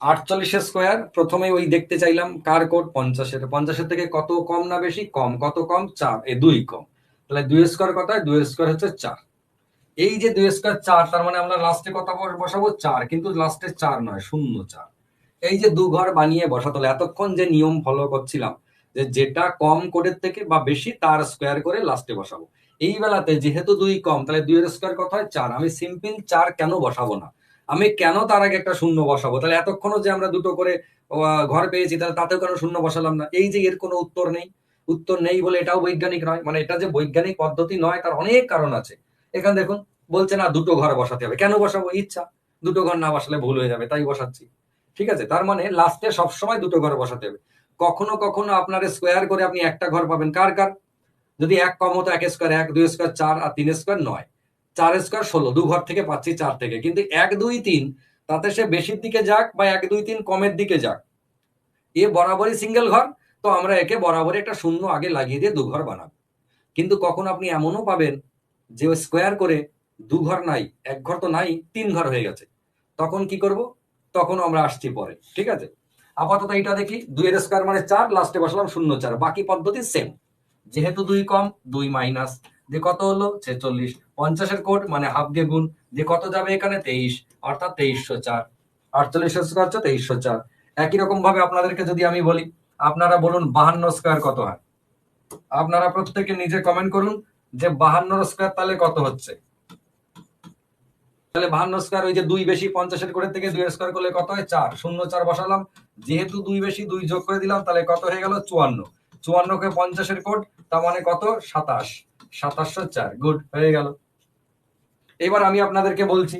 48 square, প্রথমে ওই দেখতে চাইলাম কার কোড, 50-এর। 50-এর থেকে কত কম না বেশি? কম। কত কম? 4, 2 কম। তাহলে 2 স্কোয়ার কত হয়? 2 স্কোয়ার হচ্ছে 4। এই যে 2 স্কোয়ার 4, তার মানে আমরা লাস্টে কত বসাবো? 4, কিন্তু লাস্টে 4 নয়, 0-4। এই যে দু ঘর বানিয়ে বসাতে হলো। এতক্ষণ যে নিয়ম ফলো করছিলাম যে যেটা কম কোডের থেকে বা বেশি তার স্কোয়ার করে লাস্টে বসাবো, এই বেলাতে যেহেতু 2 কম, তাহলে 2 এর স্কোয়ার কত হয়? 4। আমি সিম্পল 4 কেন বসাবো না? আমি কেন তার আগে একটা শূন্য বসাবো? তাহলে এতক্ষণও যে আমরা দুটো করে ঘর পেয়েছি, তাহলে তাতেও কেন শূন্য বসালাম না? এই যে এর কোনো উত্তর নেই। উত্তর নেই বলে এটাও বৈজ্ঞানিক নয়, মানে এটা যে বৈজ্ঞানিক পদ্ধতি নয় তার অনেক কারণ আছে। এখানে দেখুন, বলছে না দুটো ঘর বসাতে হবে। কেন বসাবো? ইচ্ছা। দুটো ঘর না বসালে ভুল হয়ে যাবে, তাই বসাচ্ছি। ঠিক আছে, তার মানে লাস্টে সবসময় দুটো ঘর বসাতে হবে। কখনো কখনো আপনার স্কোয়ার করে আপনি একটা ঘর পাবেন। কার কার? যদি এক কম হতো, 1 স্কোয়ার 1, 2 স্কোয়ার 4, আর 3 স্কোয়ার 9, 4 স্কোয়ার 16, দু ঘর থেকে পাচ্ছি 4 থেকে। কিন্তু 1, 2, 3, তাতে সে বেশির দিকে যাক বা 1, 2, 3 কমের দিকে যাক, এ বরাবরই সিঙ্গেল ঘর। তো আমরা একে বরাবরই একটা শূন্য আগে লাগিয়ে দিয়ে দু ঘর বানাবো। কিন্তু কখনো আপনি এমনও পাবেন যে স্কোয়ার করে দু ঘর নাই, এক ঘর তো নাই, 3 ঘর হয়ে গেছে। তখন কি করব? তখন আমরা আসছি পরে। ঠিক আছে, আপাতত এটা দেখি। 2 এর স্কোয়ার মানে 4, লাস্টে বসালাম 0-4। বাকি পদ্ধতি সেম। যেহেতু 2 কম, 2 মাইনাস, যে কত হলো? 46। 50-এর কোড মানে হাফ দিয়ে গুণ, যে কত যাবে এখানে? 23, অর্থাৎ 2304। 48 স্কোয়ার হচ্ছে 2304। একই রকম ভাবে আপনাদেরকে যদি আমি বলি, আপনারা বলুন 52 স্কোয়ার কত হয়? আপনারা প্রত্যেকে নিজে কমেন্ট করুন যে 52 স্কোয়ার তাহলে কত হচ্ছে। তাহলে 52 স্কোয়ার, ওই যে 2 বেশি 50-এর কোণের থেকে 2 স্কোয়ার করলে কত হয়? 4। 0-4 বসালাম। যেহেতু 2 বেশি, 2 যোগ করে দিলাম, তাহলে কত হয়ে গেল? 54। 54 কে 50-এর কোড, তার মানে কত? 27। 2704। গুড, হয়ে গেল। এবার আমি আপনাদেরকে বলছি,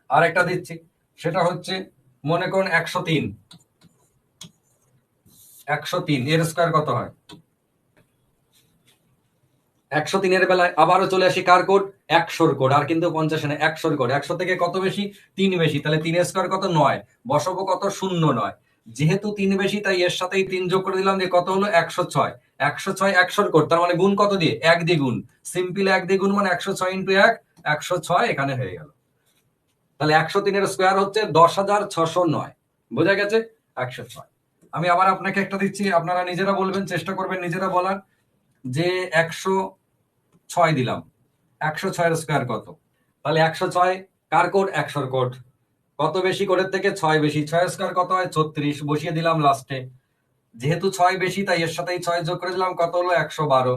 আর একটা দিচ্ছি। সেটা হচ্ছে, মনে করুন 103। 103 এর স্কোয়ার কত হয়? 103-এর বেলায় আবারও চলে আসি কার কোড? 100-র কোড। আর কিন্তু 50 না, 100-র কোড। 100 থেকে কত বেশি? 3 বেশি। তাহলে 3 স্কোয়ার কত? 9। বসাবো কত? 0-9। যেহেতু 3 বেশি, তাই এর সাথেই 3 যোগ করে দিলাম, দিয়ে কত হলো? 106। 106 100-র কোড, তার মানে গুণ কত দিয়ে? 1 দিয়ে গুণ। সিম্পল 1 দিয়ে গুণ, মানে 106 ইন্টু 1, 106 এখানে হয়ে গেল। তাহলে 103-এর স্কোয়ার হচ্ছে 10,609। বোঝা গেছে? 106। আমি আবার আপনাকে একটা দিচ্ছি, আপনারা নিজেরা বলবেন, চেষ্টা করবেন নিজেরা বলার, যে 106 দিলাম। 106-এর স্কোয়ার কত? তাহলে 106 কার কোড? 100-র কোড। কত বেশি কোডের থেকে? 6 বেশি। 6 স্কোয়ার কত হয়? 36। বসিয়ে দিলাম লাস্টে। যেহেতু 6 বেশি, তাই এর সাথেই 6 যোগ করে দিলাম, কত হলো? 112।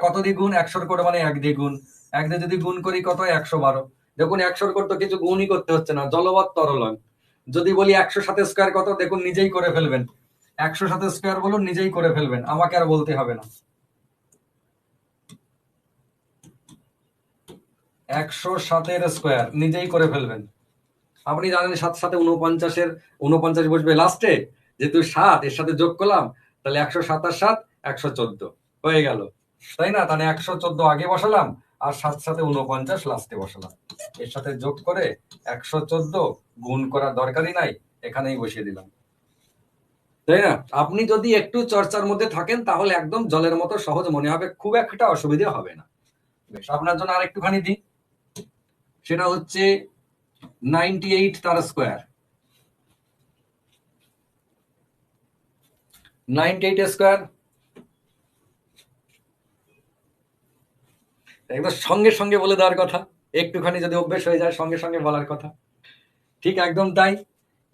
কত দিয়ে গুণ? 100-র কোড মানে 1 দিয়ে গুণ। 1 দিয়ে যদি গুণ করি কত হয়? 112। দেখুন 100-র কোড তো কিছু গুণই করতে হচ্ছে না, জলবৎ তরল। যদি বলি 107 স্কোয়ার কত, দেখুন নিজেই করে ফেলবেন। 107 স্কোয়ার বলুন, নিজেই করে ফেলবেন, আমাকে আর বলতে হবে না। 107-এর স্কোয়ার নিজেই করে ফেলবেন। আপনি জানেন 7 সাথে 49-এর 49 বসবে লাস্টে। যেহেতু 7 এর সাথে যোগ করলাম, তাহলে 107 আর 7 114 হয়ে গেল, তাই না? তাহলে 114 আগে বসালাম, আর 7 সাথে 49 লাস্টে বসালাম। এর সাথে যোগ করে 114 গুণ করার দরকারই নাই, এখানেই বসিয়ে দিলাম, তাই না? আপনি যদি একটু চর্চার মধ্যে থাকেন, তাহলে একদম জলের মতো সহজ মনে হবে, খুব একটা অসুবিধে হবে না। বেশ, আপনার জন্য আর একটুখানি দিই। সেটা হচ্ছে 98 তার স্কোয়ার। 98 স্কোয়ার একদম সঙ্গে সঙ্গে বলে দেওয়ার কথা। একটুখানি যদি অভ্যেস হয়ে যায়, সঙ্গে সঙ্গে বলার কথা। ঠিক একদম তাই।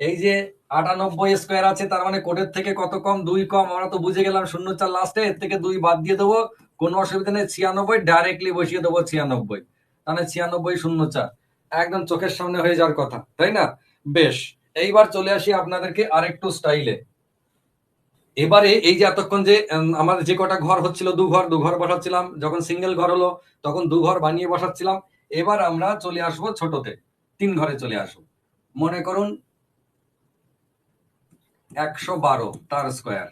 এই যে 98 স্কোয়ার আছে, তার মানে কোডের থেকে কত কম? 2 কম। আমরা তো বুঝে গেলাম 0-4 লাস্টে, এর থেকে 2 বাদ দিয়ে দেবো, কোনো অসুবিধা নেই। 96 ডাইরেক্টলি বসিয়ে দেবো 96। তাহলে 96 0-4 একদম চোখের সামনে হয়ে যাওয়ার কথা, তাই না? বেশ, এইবার চলে আসি আপনাদেরকে আরেকটু স্টাইলে। এবারে এই যে এতক্ষণ যে আমাদের যে কটা ঘর হচ্ছিল, দু ঘর বসাচ্ছিলাম, যখন সিঙ্গেল ঘর হলো তখন দু ঘর বানিয়ে বসাচ্ছিলাম। এবার আমরা চলে আসবো ছোটতে, 3 ঘরে চলে আসবো। মনে করুন 112 তার স্কোয়ার।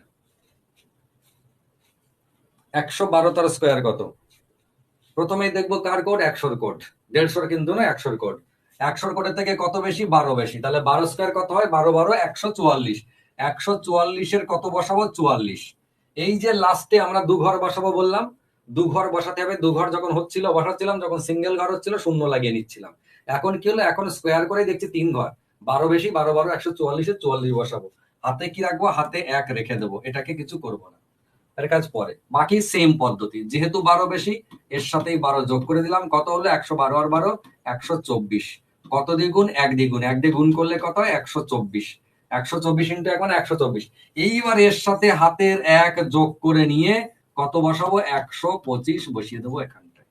112 তার স্কোয়ার কত? প্রথমেই দেখবো কার কোড? 100-র কোড। 150-র কিন্তু না, 100-র কোড। 100-র কোডের থেকে কত বেশি? 12 বেশি। তাহলে 12 স্কোয়ার কত হয়? 12 12 144। 144-এর কত বসাবো? 44। এই যে লাস্টে আমরা দু ঘর বসাবো বললাম, দু ঘর বসাতে হবে। দু ঘর যখন বসাচ্ছিলাম, যখন সিঙ্গেল ঘর হচ্ছিল, শূন্য লাগিয়ে নিচ্ছিলাম। এখন কি হলো? এখন স্কোয়ার করে দেখছি 3 ঘর। 12 বেশি 12 12 144 44 বসাবো, হাতে কি রাখবো, হাতে 1 রেখে দেবো, এটাকে কিছু করবো না, এর কাজ পরে। বাকি সেম পদ্ধতি, যেহেতু 12 বেশি এর সাথেই 12 যোগ করে দিলাম, কত হলো 112 আর 12 124। কত দ্বিগুণ, 1 দ্বিগুণ, 1 দিয়ে গুণ করলে কত হয় 124, 124 ইন্টু 1 মানে 124। এইবার এর সাথে হাতের 1 যোগ করে নিয়ে কত বসাবো, 125 বসিয়ে দেবো এখানটায়।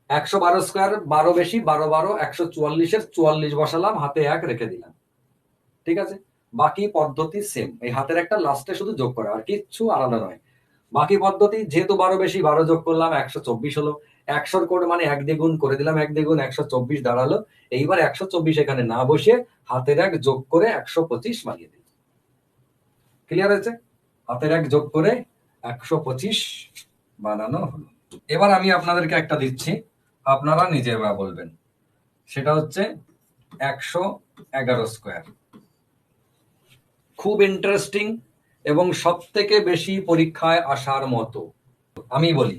112 স্কোয়ার 12 বেশি 12 12 144 44 বসালাম, হাতে 1 রেখে দিলাম, ঠিক আছে। বাকি পদ্ধতি সেম, এই হাতের একটা লাস্টে শুধু যোগ করা, আর কিচ্ছু আলাদা নয়। বাকি পদ্ধতি, যেহেতু 12 বেশি 12 যোগ করলাম 124 হলো, 100 কোড মানে 1 দ্বিগুণ করে দিলাম, 1 দ্বিগুণ 124 দাঁড়ালো। এইবার 124 এখানে না বসিয়ে হাতের 1 যোগ করে 125 বানিয়ে দিই। ক্লিয়ার হয়েছে? হাতের 1 যোগ করে 125 বানানো হলো। এবার আমি আপনাদেরকে একটা দিচ্ছি, আপনারা নিজেরা বলবেন, সেটা হচ্ছে 111 স্কোয়ার। খুব ইন্টারেস্টিং এবং সব থেকে বেশি পরীক্ষায় আসার মতো। আমি বলি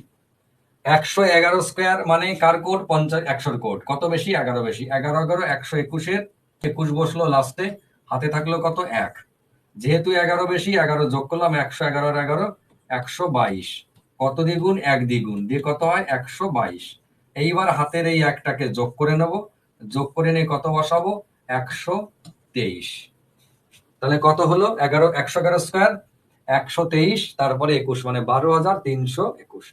111 স্কোয়ার মানে কার কোড, 50 100 কোড, কত বেশি 11 বেশি, 11 11 121 21 বসলো লাস্টে, হাতে থাকলো কত 1, যেহেতু 11 বেশি 11 যোগ করলাম, 111 আর 11 122, কত দ্বিগুণ 1 দ্বিগুণ দিয়ে কত হয় 122। এইবার হাতের এই একটাকে যোগ করে নেব, যোগ করে নিয়ে কত বসাবো 123। তাহলে কত হলো 111 স্কোয়ার 123, তারপরে 21 মানে 12,321।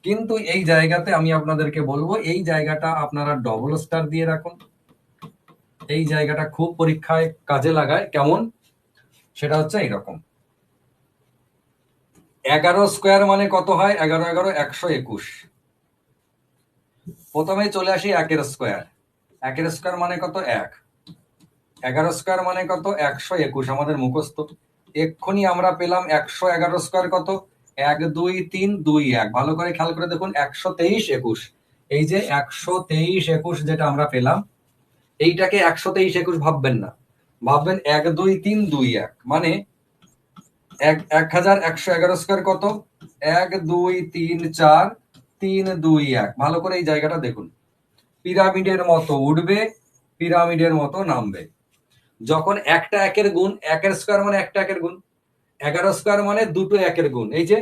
কিন্তু এই জায়গাতে আমি আপনাদেরকে বলবো, এই জায়গাটা আপনারা ডবল স্টার দিয়ে রাখুন, এই জায়গাটা খুব পরীক্ষায় কাজে লাগায়। কেমন, সেটা হচ্ছে এইরকম, 11 স্কোয়ার মানে কত হয় 11 11 121। প্রথমে চলে আসি 1 স্কোয়ার, 1 স্কোয়ার মানে কত 1, 11 স্কোয়ার মানে কত 121, আমাদের মুখস্থ। এক্ষুনি আমরা পেলাম 111 স্কোয়ার কত 1 2 3 2 1, ভালো করে খেয়াল করে দেখুন 123 21। এই যে 123 21 যেটা আমরা পেলাম, এইটাকে 123 21 ভাববেন না, ভাববেন 1 2 3 2 1, মানে 1111 স্কোয়ার কত 1 2 3 4 3 2 1। ভালো করে এই জায়গাটা দেখুন, পিরামিডের মতো উঠবে, পিরামিডের মতো নামবে। যখন একটা একের গুণ, 1 স্কোয়ার মানে একটা একের গুণ, 11 স্কোয়ার মানে দুটো একের গুণ, এই যে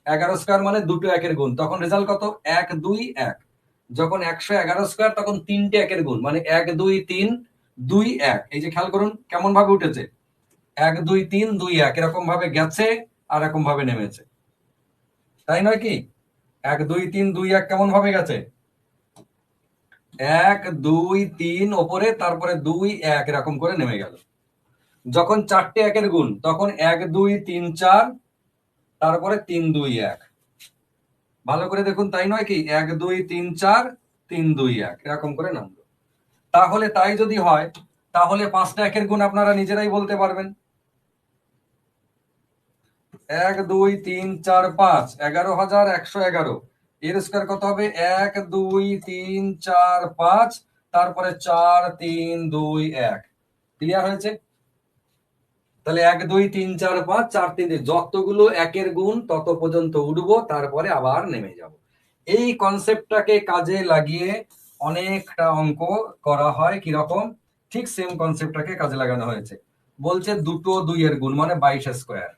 11 স্কোয়ার মানে দুটো একের গুণ, তখন রেজাল্ট কত 1 2 1। যখন 111 স্কোয়ার তখন তিনটে একের গুণ, মানে 1 2 3 2 1। এই যে খেয়াল করুন কেমন ভাবে উঠেছে, 1 2 3 2 1 এরকম ভাবে গেছে আর এরকম ভাবে নেমেছে, তাই নয় কি? 1 2 3 2 1 কেমন ভাবে গেছে, 1 2 3 ওপরে, তারপরে 2 1 এরকম করে নেমে গেল। যখন চারটে একের গুণ তখন 1 2 3 4, তারপরে 3 2 1। ভালো করে দেখুন, তাই নয় কি 1 2 3 4 3 2 1 এরকম করে নামলো। তাহলে তাই যদি হয়, তাহলে 5টা একের গুণ আপনারা নিজেরাই বলতে পারবেন। 1 2 3 4 5 11,111, এর স্কোয়ার কত হবে 1 2 3 4 5, তারপরে 4 3 2 1। ক্লিয়ার হয়েছে? তাহলে 1 2 3 4 5 4 3 যতগুলো একের গুণ তত পর্যন্ত উঠবো, তারপরে আবার নেমে যাব। এই কনসেপ্টটাকে কাজে লাগিয়ে অনেকটা অঙ্ক করা হয়। কিরকম, ঠিক সেম কনসেপ্টটাকে কাজে লাগানো হয়েছে। বলছে দুটো 2 এর গুণ মানে 22 স্কোয়ার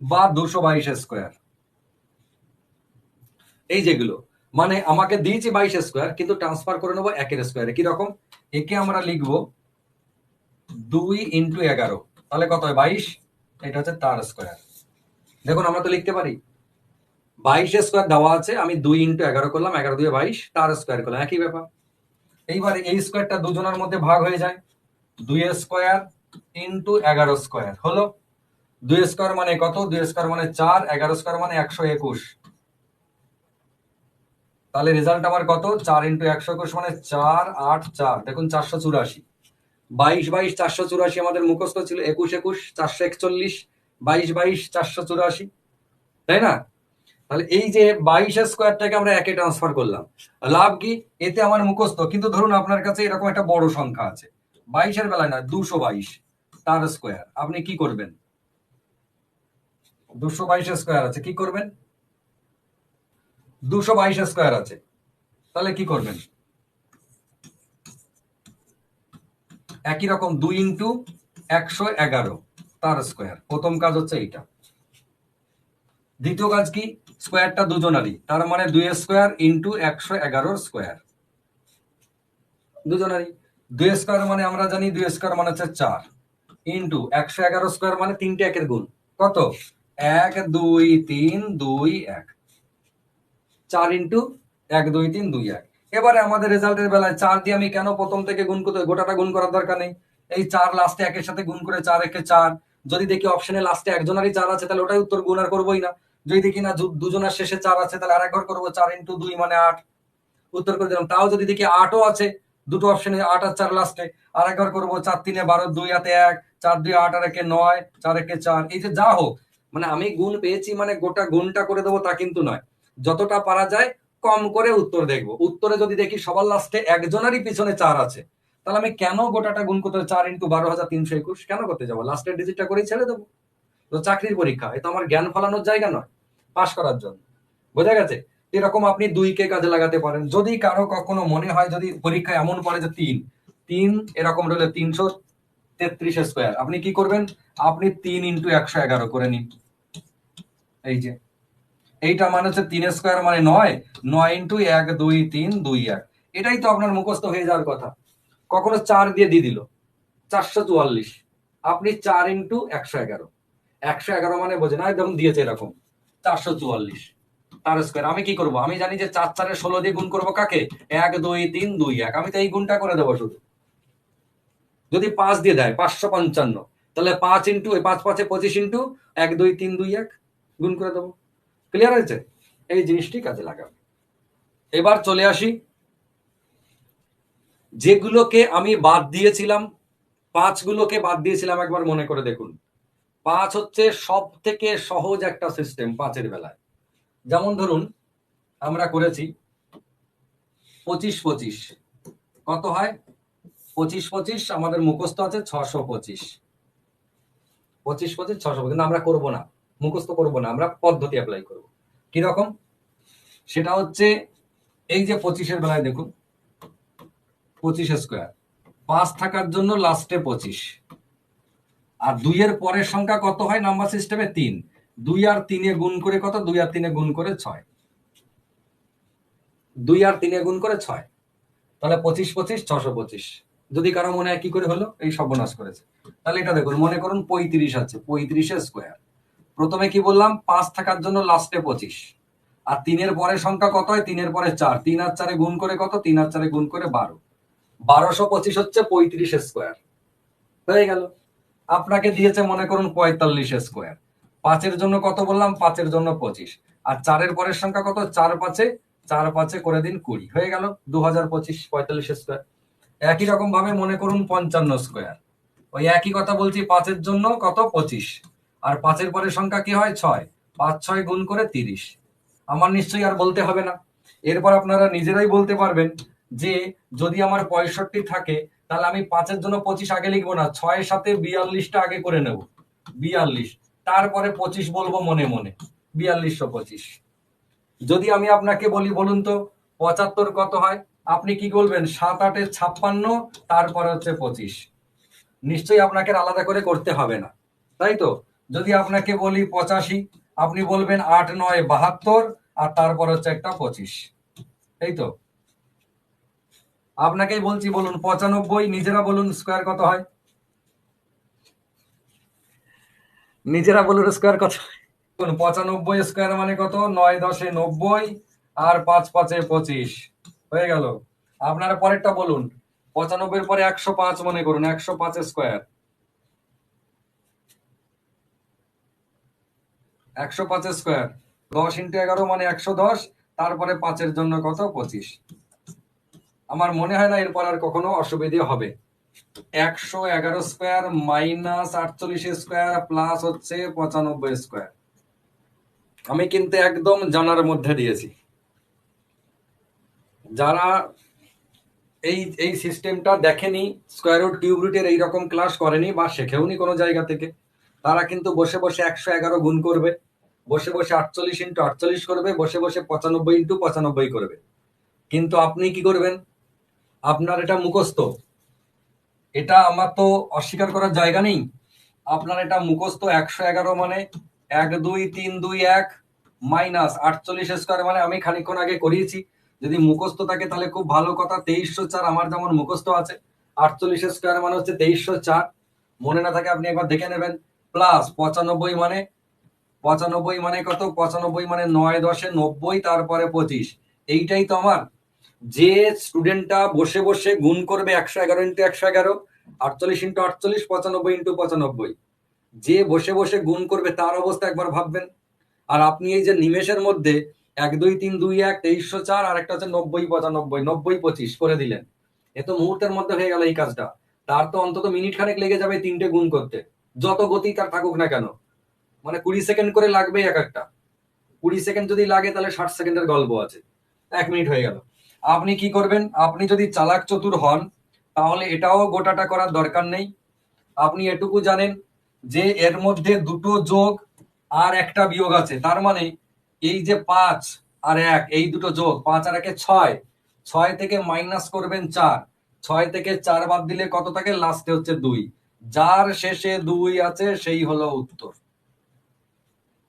বা 222 স্কোয়ার, এই যেগুলো মানে আমাকে দিয়েছে 22 স্কোয়ার, কিন্তু ট্রান্সফার করে নেবো একের স্কোয়ারে। কিরকম, একে আমরা লিখবো 2 ইন্টু 11, তাহলে কত হয় 22, এটা হচ্ছে তার স্কোয়ার। দেখুন আমরা তো লিখতে পারি 22 স্কোয়ার দেওয়া আছে, আমি 2 ইন্টু 11 করলাম, 11 2 22, তার স্কোয়ার করলাম, একই ব্যাপার। এইবার এই স্কোয়ারটা দুজনের মধ্যে ভাগ হয়ে যায়, 2 স্কোয়ার ইন্টু 11 স্কোয়ার হলো। 2 স্কোয়ার মানে কত, 2 স্কোয়ার মানে 4, 11 স্কোয়ার মানে 121। তাহলে রেজাল্ট আমার কত, 4 ইন্টু 121 মানে 4 8 4, দেখুন 484। 22 22 484 আমাদের মুখস্থ ছিল, 21 21 441, 22 22 484, তাই না? তাহলে এই যে 22 স্কোয়ারটাকে আমরা একে ট্রান্সফার করলাম, লাভ কি, এতে আমার মুখস্থ, কিন্তু ধরুন আপনার কাছে এরকম একটা বড় সংখ্যা আছে, 22 বেলায় না 222 তার স্কোয়ার, আপনি কি করবেন, 222 স্কোয়ার আছে, কি করবেন, 222 স্কোয়ার আছে, তাহলে কি করবেন, একই রকম 2 ইন্টু 111 তার স্কোয়ার। প্রথম কাজ হচ্ছে এইটা। দ্বিতীয় কাজ কি, স্কোয়ারটা দুজনারই, তার মানে 2 স্কোয়ার ইন্টু 111 স্কোয়ার, দুজনারই। 2 স্কোয়ার মানে আমরা জানি 2 স্কোয়ার মানে হচ্ছে 4 ইন্টু 111 স্কোয়ার মানে 3টে একের গুণ, কত 1 2 3 2 1, 4 ইন্টু 1 2 3 2 1। এবারে আমাদের রেজাল্টের বেলায় 4 দিয়ে আমি কেন প্রথম থেকে গুণ করতে, গোটাটা গুণ করার দরকার নেই, এই 4 লাস্টে একের সাথে গুণ করে 4 একে 4, যদি দেখি অপশনে লাস্টে একজনারই 4 আছে তাহলে ওটাই উত্তর, গুণ আর করবোই না। যদি দেখি না দুজনের শেষে 4 আছে তাহলে আরেকবার করবো, 4 ইন্টু 2 মানে 8, উত্তর করে দিলাম। তাও যদি দেখি 8ও আছে, দুটো অপশনে 8 আর 4 লাস্টে, আরেকবার করবো, 4 3 12, 2 হাতে 1, 4 2 8 আর একে 9, 4 একে 4। এই যে যা হোক, মানে আমি গুণ পেয়েছি মানে গোটা গুণটা করে দেবো তা কিন্তু নয়, যতটা পারা যায় কম করে উত্তর দেখবো। উত্তরে যদি দেখি সবার লাস্টে একজনেরই পিছনে 4 আছে, তাহলে আমি কেন গোটাটা গুণ করতে, 4 ইন্টু 12,321 কেন করতে যাবো, লাস্টের ডিজিটটা করেই ছেড়ে দেবো। তো চাকরির পরীক্ষা, এটা আমার জ্ঞান ফলানোর জায়গা নয়, পাশ করার জন্য। বোঝা গেছে? এরকম আপনি 2 কে কাজে লাগাতে পারেন। যদি কারো কখনো মনে হয়, যদি পরীক্ষায় এমন পড়ে যে 3 এরকম রইলে 333 স্কোয়ার, আপনি কি করবেন, আপনি 3 ইন্টু 111 করে নিন। এই যে এইটা মানে হচ্ছে 3 স্কোয়ার মানে 9, 9 ইন্টু 1 2 3 2 1, এটাই তো আপনার মুখস্থ হয়ে যাওয়ার কথা। কখনো 4 দিয়ে দিল 444, আপনি 4 ইন্টু 111, 111 মানে বোঝে না, একদম দিয়েছে এরকম 444 তার স্কোয়ার। আমি কি করব, আমি জানি যে 4 4 16 দিয়ে গুণ করবো কাকে, 1 2 3 2 1, আমি তো এই গুণটা করে দেবো শুধু। যদি 5 দিয়ে দেয় 555, তাহলে 5 ইন্টু 5 5 25 ইন্টু 1 2 3 2 1 গুণ করে দেবো। ক্লিয়ার হয়েছে? এই জিনিসটি কাজে লাগাবে। এবার চলে আসি, যেগুলোকে আমি বাদ দিয়েছিলাম, 5 গুলোকে বাদ দিয়েছিলাম, একবার মনে করে দেখুন। 5 হচ্ছে সব থেকে সহজ একটা সিস্টেম 5 এর বেলায়। যেমন ধরুন আমরা করেছি 25 25, কত হয় 25 25, আমাদের মুখস্থ আছে 625, 25 25 625, কিন্তু আমরা করবো না, মুখস্থ করবো না, আমরা পদ্ধতি অ্যাপ্লাই করবো। কিরকম, সেটা হচ্ছে এই যে 25 এর বেলায় দেখুন 25 স্কোয়ার, 5 থাকার জন্য লাস্টে 25, আর 2 এর পরের সংখ্যা কত হয় নাম্বার সিস্টেমে 3, 2 আর 3 গুণ করে কত, 2 আর 3 গুণ করে 6, 2 আর 3 গুণ করে 6, তাহলে 25 25 625। যদি কারো মনে হয় কি করে হলো, এই সর্বনাশ করেছে, তাহলে এটা দেখুন, মনে করুন 35 আছে, 35 স্কোয়ার, প্রথমে কি বললাম 5 থাকার জন্য লাস্টে 25, আর 3 এর পরের সংখ্যা কত হয়, 3 এর পরে 4, 3 আর 4 গুণ করে কত, 3 আর 4 গুণ করে 12, 1225 হচ্ছে 35 স্কোয়ার, হয়ে গেল। আপনাকে দিয়েছে মনে করুন 45 স্কোয়ার, 5 এর জন্য কত বললাম, 5 এর জন্য 25, আর 4 এর পরের সংখ্যা কত, 4 5 করে দিন 20, হয়ে গেল 2025 45 স্কোয়ার। একই রকম ভাবে মনে করুন 55 স্কোয়ার, ওই একই কথা বলছি, 5 এর জন্য কত 25, আর 5 এর পরের সংখ্যা কি হয় 6, 5 6 গুণ করে 30, আমার নিশ্চয়ই আর বলতে হবে না। এরপর আপনারা নিজেরাই বলতে পারবেন যে যদি আমার 65 থাকে, তাহলে আমি 5 এর জন্য 25 আগে লিখবো না, 6 এর সাথে 42টা আগে করে নেব, 42, তারপরে 25 বলবো মনে মনে, 4225। যদি আমি আপনাকে বলি বলুন তো 75 কত হয়, আপনি কি বলবেন, 7 8 56, তারপরে হচ্ছে 25, নিশ্চয়ই আপনাকে আলাদা করে করতে হবে না, তাই তো? যদি আপনাকে বলি 85, আপনি বলবেন 8 9 72, আর তারপর হচ্ছে একটা 25, এই তো। আপনাকেই বলছি, বলুন 95, নিজেরা বলুন স্কোয়ার কত হয়, নিজেরা বলুন স্কোয়ার কত। 95 স্কোয়ার মানে কত, 9 10 90, আর 5 5 25, হয়ে গেল। আপনারা পরেরটা বলুন, 95 এর পরে 105 মনে করুন, 105 স্কোয়ার, 105 স্কোয়ার, 10 ইন্টু 11 মানে 110, তারপরে 5 এর জন্য কত 25। আমার মনে হয় না এরপর আর কখনো অসুবিধে হবে। 111 স্কোয়ার মাইনাস 48 স্কোয়ার প্লাস হচ্ছে 95 স্কোয়ার, আমি কিন্তু একদম জানার মধ্যে দিয়েছি। যারা এই এই সিস্টেমটা দেখেনি, স্কোয়ার রুট কিউব রুটের এইরকম ক্লাস করেনি বা শেখেওনি কোনো জায়গা থেকে, তারা কিন্তু বসে বসে 111 গুণ করবে, বসে বসে 48 ইন্টু 48 করবে, বসে বসে 95 ইন্টু 95 করবে। কিন্তু আপনি কি করবেন, আপনার এটা মুখস্থ, এটা আমার তো অস্বীকার করার জায়গা নেই। আপনার এটা মুখস্থ 111 মানে 1 2 3 2 1 মাইনাস 48 স্কোয়ার মানে আমি খানিকক্ষণ আগে করিয়েছি। যদি মুখস্থ থাকে তাহলে খুব ভালো কথা, 2304 আমার যেমন মুখস্থ আছে, 48 স্কোয়ার মানে হচ্ছে 2304। মনে না থাকে আপনি একবার দেখে নেবেন। প্লাস 95 মানে, 95 মানে কত, 95 মানে 9 10 90, তারপরে 25। এইটাই তো আমার। যে স্টুডেন্টটা বসে বসে গুণ করবে 111 ইন্টু 111, 48 ইন্টু 48, 95 ইন্টু 95, যে বসে বসে গুণ করবে তার অবস্থা একবার ভাববেন। আর আপনি এই যে নিমেষের মধ্যে 1 2 3 2 1 2304 আর একটা হচ্ছে 90 95 90 25 করে দিলেন, এ তো মুহূর্তের মধ্যে হয়ে গেল এই কাজটা। তার তো অন্তত মিনিট খানেক লেগে যাবে তিনটে গুণ করতে, যত গতি তার থাকুক না কেন। মানে 20 সেকেন্ড করে লাগবে এক একটা। 20 সেকেন্ড যদি লাগে তাহলে 60 সেকেন্ডের গল্প আছে, 1 মিনিট হয়ে গেল। আপনি কি করবেন, আপনি যদি চালাক চতুর হন তাহলে এটাও গোটাটা করার দরকার নেই। আপনি এটুকু জানেন যে এর মধ্যে দুটো যোগ আর একটা বিয়োগ আছে, তার মানে এই যে 5 আর 1 এই দুটো যোগ, 5 আর 1 6, 6 থেকে মাইনাস করবেন 4, 6 থেকে 4 বাদ দিলে কত থাকে, লাস্টে হচ্ছে 2। যার শেষে 2 আছে সেই হলো উত্তর,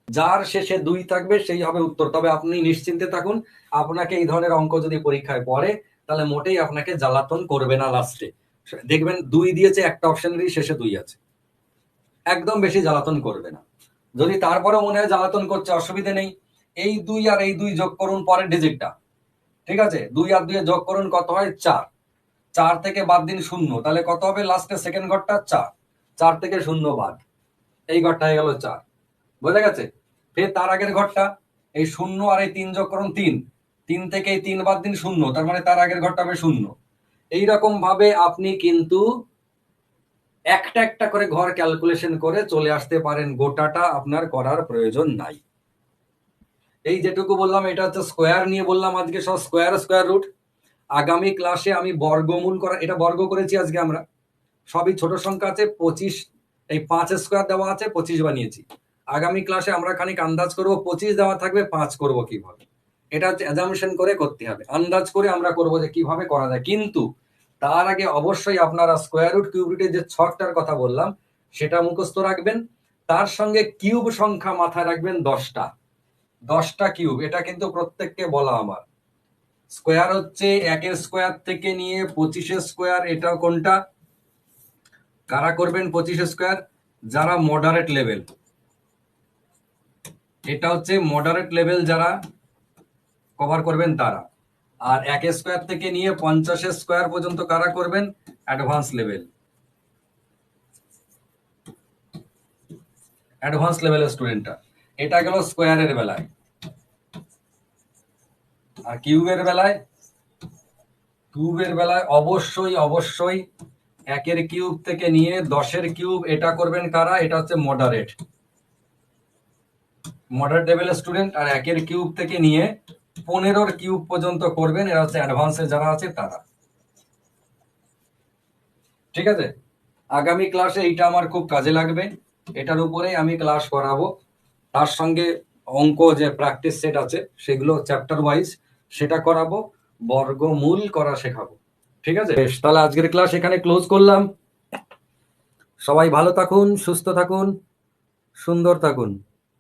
যার শেষে 2 থাকবে সেই হবে উত্তর। তবে আপনি নিশ্চিন্তে থাকুন, আপনাকে এই ধরনের অঙ্ক যদি পরীক্ষায় পড়ে তাহলে মোটেই আপনাকে জ্বালাতন করবে না। লাস্টে দেখবেন 2 দিয়েছে, একটা অপশনেরই শেষে 2 আছে, একদম বেশি জ্বালাতন করবে না। যদি তারপরে মনে হয় জ্বালাতন করছে, অসুবিধে নেই, এই 2 আর এই 2 যোগ করুন পরের ডিজিটটা, ঠিক আছে, 2 আর 2 যোগ করুন কত হয় 4, 4 থেকে বাদ দিন 0, তাহলে কত হবে লাস্টে সেকেন্ড ঘরটা 4, 4 থেকে 0 বাদ, এই ঘরটা হয়ে গেল 4, বোঝা গেছে। ফের তার আগের ঘরটা, এই 0 আর এই 3 যোগ করুন 3, 3 থেকে এই 3 বাদ দিন 0, তার মানে তার আগের ঘরটা হবে 0। এইরকম ভাবে আপনি কিন্তু একটা একটা করে ঘর ক্যালকুলেশন করে চলে আসতে পারেন, গোটাটা আপনার করার প্রয়োজন নাই। এই যেটুকু বললাম এটা হচ্ছে স্কোয়ার নিয়ে বললাম আজকে, সব স্কোয়ার স্কোয়ার রুট। আগামী ক্লাসে আমি বর্গমূল করা, এটা বর্গ করেছি আজকে আমরা, সবই ছোট সংখ্যা আছে, 25, এই 5 স্কোয়ার দেওয়া আছে 25 বানিয়েছি। আগামী ক্লাসে আমরা খানিক আন্দাজ করব, 25 দেওয়া থাকবে 5 করব কিভাবে, এটা হচ্ছে অ্যাজাম্পশন করে করতে হবে, আন্দাজ করে আমরা করব যে কিভাবে করা যায়। কিন্তু তার আগে অবশ্যই আপনারা স্কোয়ার রুট কিউব রুটের যে ছকটার কথা বললাম সেটা মুখস্থ রাখবেন, তার সঙ্গে কিউব সংখ্যা মাথায় রাখবেন 10টা, 10টা কিউব, এটা কিন্তু প্রত্যেককে বলা আমার। স্কোয়ার হচ্ছে 1 স্কোয়ার থেকে নিয়ে 25 স্কোয়ার, এটা কোনটা, কারা করবেন 25 স্কোয়ার, যারা মডারেট লেভেল, এটা হচ্ছে মডারেট লেভেল যারা কভার করবেন তারা। আর 1 স্কোয়ার থেকে নিয়ে 50 স্কোয়ার পর্যন্ত কারা করবেন, অ্যাডভান্স লেভেল, অ্যাডভান্স লেভেলের স্টুডেন্টরা। এটা গেল স্কোয়ারের বেলায়। আর কিউবের বেলায়, কিউবের বেলায় অবশ্যই অবশ্যই 1 কিউব থেকে নিয়ে 10 কিউব এটা করবেন কারা, এটা হচ্ছে মডারেট, মডারেট লেভেলের স্টুডেন্ট। আর 1 কিউব থেকে নিয়ে 15 কিউব পর্যন্ত করবেন, এরা হচ্ছে অ্যাডভান্সে যারা আছে তারা, ঠিক আছে। আগামী ক্লাসে এইটা আমার খুব কাজে লাগবে, এটার উপরেই আমি ক্লাস করাবো। তার সঙ্গে অঙ্ক যে প্র্যাকটিস সেট আছে সেগুলো চ্যাপ্টার ওয়াইজ সেটা করাবো, বর্গমূল করা শেখাবো, ঠিক আছে। বেশ, তাহলে আজকের ক্লাস এখানে ক্লোজ করলাম। সবাই ভালো থাকুন, সুস্থ থাকুন, সুন্দর থাকুন।